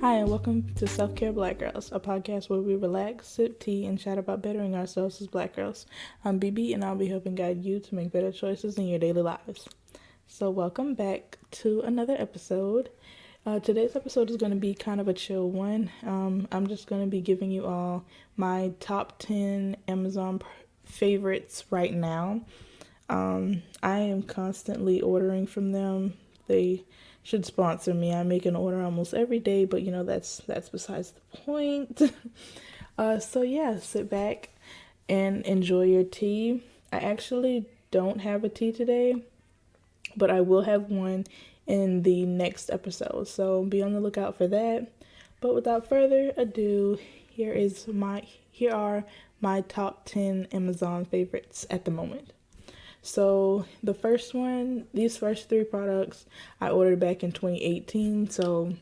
Hi, and welcome to Self-Care Black Girls, a podcast where we relax, sip tea, and chat about bettering ourselves as Black girls. I'm BB, and I'll be helping guide you to make better choices in your daily lives. So, welcome back to another episode. Today's episode is going to be kind of a chill one. I'm just going to be giving you all my top 10 Amazon favorites right now. I am constantly ordering from them. They should sponsor me. I make an order almost every day, but that's besides the point. So yeah, sit back and enjoy your tea. I actually don't have a tea today, but I will have one in the next episode. So be on the lookout for that. But without further ado, here are my top 10 Amazon favorites at the moment. So the first one, these first three products I ordered back in 2018. So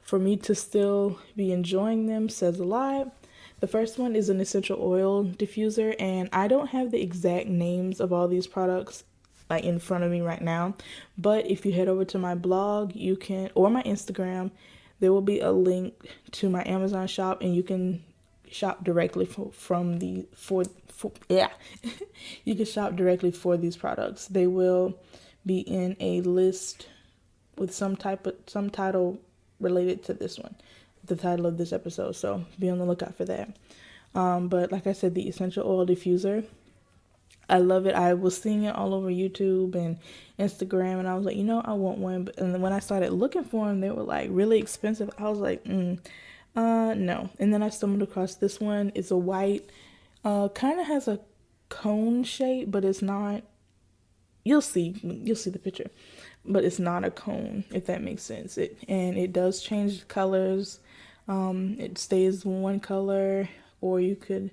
for me to still be enjoying them says a lot. The first one is an essential oil diffuser, and I don't have the exact names of all these products like in front of me right now. But if you head over to my blog, you can, or my Instagram, there will be a link to my Amazon shop, and you can shop directly you can shop directly for these products. They will be in a list with some title related to this one, the title of this episode. So be on the lookout for that. But like I said, the essential oil diffuser, I love it. I was seeing it all over YouTube and Instagram, and I was like, I want one. And then when I started looking for them, they were like really expensive. I was like, no. And then I stumbled across this one. It's a white, kind of has a cone shape, but it's not. You'll see the picture, but it's not a cone, if that makes sense. It does change colors. It stays one color, or you can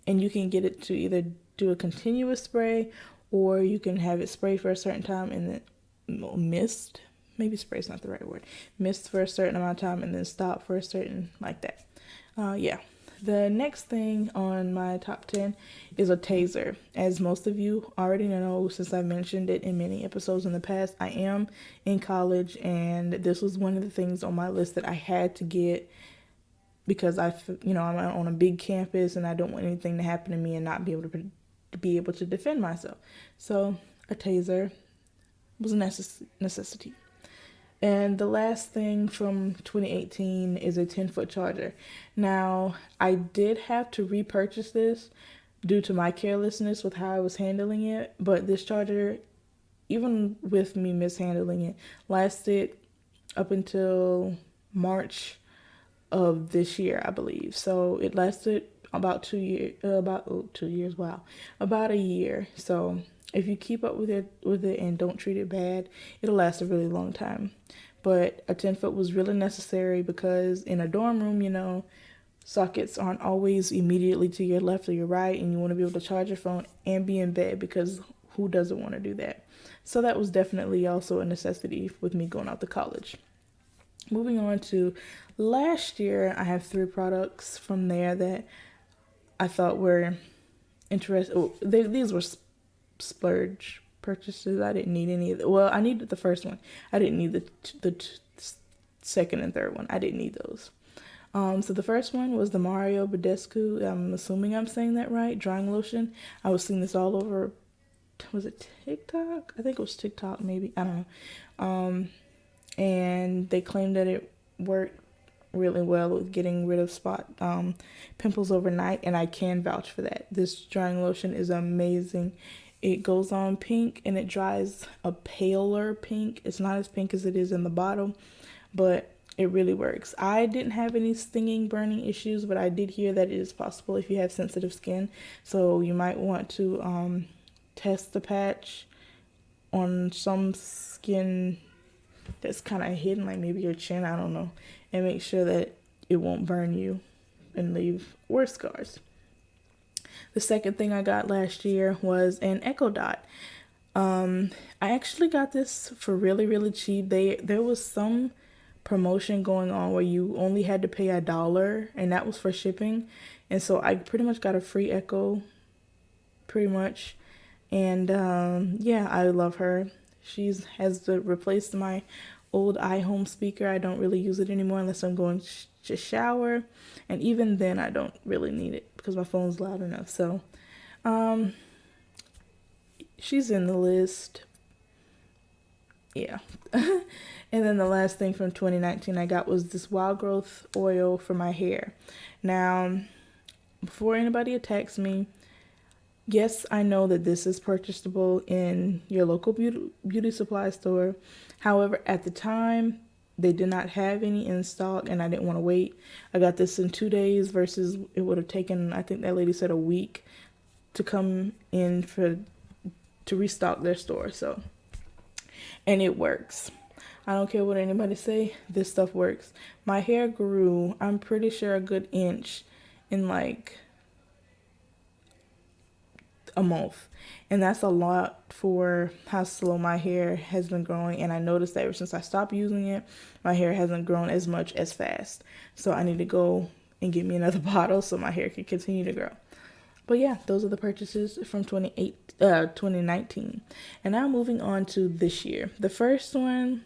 get it to either do a continuous spray, or you can have it spray for a certain time and then mist. Maybe spray is not the right word. Mist for a certain amount of time and then stop for a certain, like that. Yeah. The next thing on my top 10 is a taser. As most of you already know, since I've mentioned it in many episodes in the past, I am in college, and this was one of the things on my list that I had to get because I'm on a big campus and I don't want anything to happen to me and not be able to defend myself. So a taser was a necessity. And the last thing from 2018 is a 10-foot charger. Now, I did have to repurchase this due to my carelessness with how I was handling it, but this charger, even with me mishandling it, lasted up until March of this year, I believe. So it lasted about 2 years, about 2 years, wow, about a year. So if you keep up with it and don't treat it bad, it'll last a really long time. But a 10-foot was really necessary because in a dorm room, sockets aren't always immediately to your left or your right, and you want to be able to charge your phone and be in bed, because who doesn't want to do that? So that was definitely also a necessity with me going out to college. Moving on to last year, I have 3 products from there that I thought were interesting. These were splurge purchases. I didn't need any of it. Well, I needed the first one. I didn't need the second and third one. I didn't need those. So the first one was the Badescu, I'm assuming I'm saying that right, drying lotion. I was seeing this all over, was it TikTok? I think it was TikTok, maybe. I don't know. And they claimed that it worked really well with getting rid of pimples overnight, and I can vouch for that. This drying lotion is amazing. It goes on pink and it dries a paler pink. It's not as pink as it is in the bottle, but it really works. I didn't have any stinging, burning issues, but I did hear that it is possible if you have sensitive skin. So you might want to test the patch on some skin that's kind of hidden, like maybe your chin, I don't know, and make sure that it won't burn you and leave worse scars. The second thing I got last year was an Echo Dot. I actually got this for really, really cheap. There was some promotion going on where you only had to pay $1, and that was for shipping. And so I pretty much got a free Echo, pretty much. And yeah, I love her. She has replaced my old iHome speaker. I don't really use it anymore unless I'm going to shower, and even then I don't really need it because my phone's loud enough. So she's in the list. Yeah. And then the last thing from 2019 I got was this wild growth oil for my hair. Now, before anybody attacks me, yes, I know that this is purchasable in your local beauty supply store. However, at the time, they did not have any in stock, and I didn't want to wait. I got this in 2 days versus it would have taken, I think that lady said, a week to come in to restock their store. So, and it works. I don't care what anybody say, this stuff works. My hair grew, I'm pretty sure, a good inch in like a month, and that's a lot for how slow my hair has been growing. And I noticed that ever since I stopped using it, my hair hasn't grown as much as fast. So I need to go and get me another bottle so my hair can continue to grow. But yeah, those are the purchases from 2019. And now moving on to this year. The first one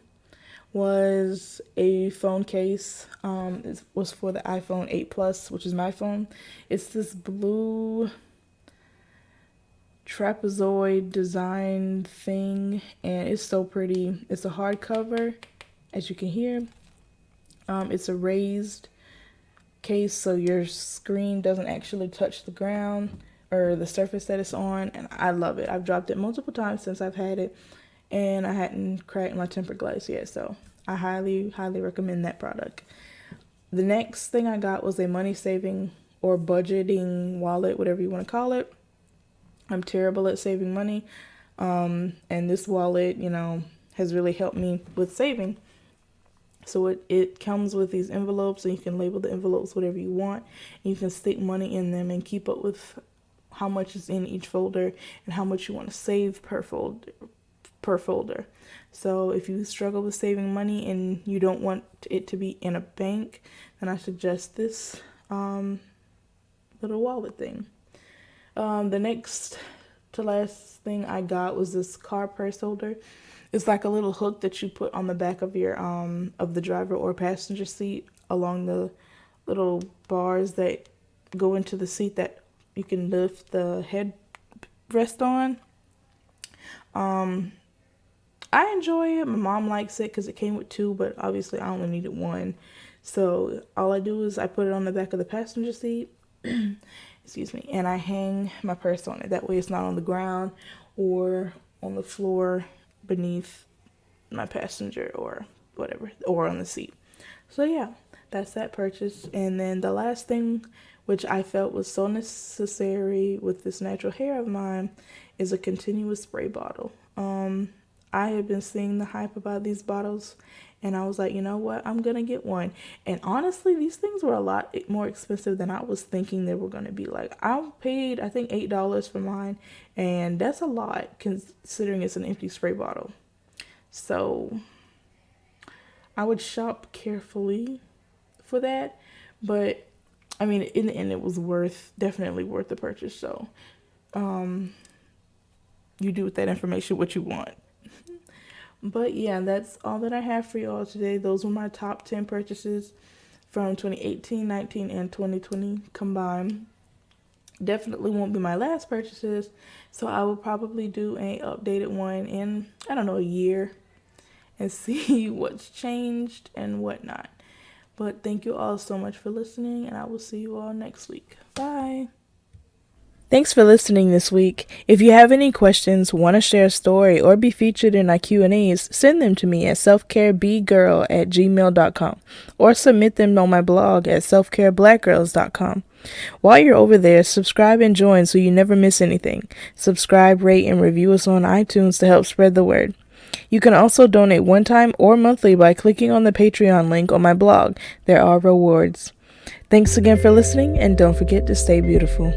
was a phone case. It was for the iPhone 8 Plus, which is my phone. It's this blue trapezoid design thing, and it's so pretty. It's a hardcover, as you can hear. It's a raised case, so your screen doesn't actually touch the ground or the surface that it's on, and I love it. I've dropped it multiple times since I've had it, and I hadn't cracked my tempered glass yet, so I highly recommend that product. The next thing I got was a money saving or budgeting wallet, whatever you want to call it. I'm terrible at saving money, and this wallet, has really helped me with saving. So it comes with these envelopes, and you can label the envelopes whatever you want. And you can stick money in them and keep up with how much is in each folder and how much you want to save per folder. So if you struggle with saving money and you don't want it to be in a bank, then I suggest this little wallet thing. The next to last thing I got was this car purse holder. It's like a little hook that you put on the back of your of the driver or passenger seat along the little bars that go into the seat that you can lift the headrest on. I enjoy it. My mom likes it because it came with 2, but obviously I only needed 1. So all I do is I put it on the back of the passenger seat. Excuse me, and I hang my purse on it. That way it's not on the ground or on the floor beneath my passenger or whatever, or on the seat. So yeah, that's that purchase. And then the last thing, which I felt was so necessary with this natural hair of mine, is a continuous spray bottle. I had been seeing the hype about these bottles, and I was like, you know what, I'm gonna get one. And honestly, these things were a lot more expensive than I was thinking they were gonna be. Like, I paid, I think, $8 for mine, and that's a lot considering it's an empty spray bottle. So I would shop carefully for that, but I mean, in the end, it was definitely worth the purchase. So you do with that information what you want. But yeah, that's all that I have for y'all today. Those were my top 10 purchases from 2018, 19, and 2020 combined. Definitely won't be my last purchases, so I will probably do an updated one in, I don't know, a year and see what's changed and whatnot. But thank you all so much for listening, and I will see you all next week. Bye. Thanks for listening this week. If you have any questions, want to share a story, or be featured in our Q&As, send them to me at selfcarebgirl@gmail.com or submit them on my blog at selfcareblackgirls.com. While you're over there, subscribe and join so you never miss anything. Subscribe, rate, and review us on iTunes to help spread the word. You can also donate one time or monthly by clicking on the Patreon link on my blog. There are rewards. Thanks again for listening, and don't forget to stay beautiful.